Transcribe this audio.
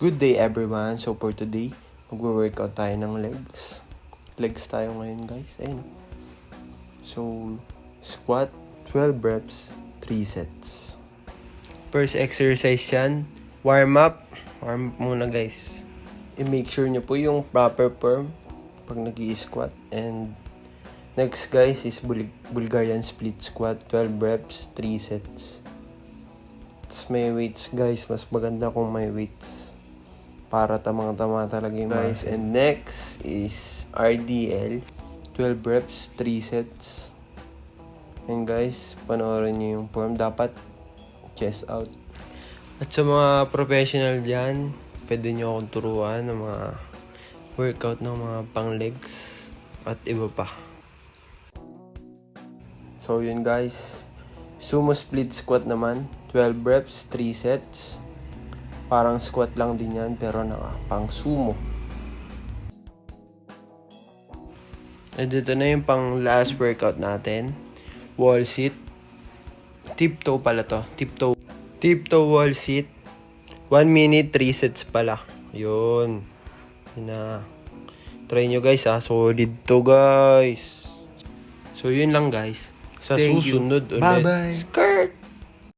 Good day everyone. So for today, magwo-workout tayo ng legs. Legs tayo ngayon guys. Ayun. So, squat, 12 reps, 3 sets. First exercise yan. Warm up. Warm up muna guys. I-make sure nyo po yung proper form pag nag-i-squat. And next guys is Bulgarian split squat, 12 reps, 3 sets. It's may weights guys. Mas maganda kung may weights. Para tamang-tama talaga yung guys. And next is RDL. 12 reps, 3 sets. And guys, panoorin nyo yung form. Dapat chest out. At sa mga professional dyan, pwede nyo akong turuan ng mga workout ng mga pang legs at iba pa. So yun guys. Sumo split squat naman. 12 reps, 3 sets. Parang squat lang din yan, pero pang sumo. And dito na yung pang last workout natin. Wall sit. Tiptoe pala to. Tiptoe wall sit. 1 minute, 3 sets pala. Yun. Yun na. Try nyo guys ha. Solid to guys. So yun lang guys. Sa susunod ulit. Bye-bye. Skirt!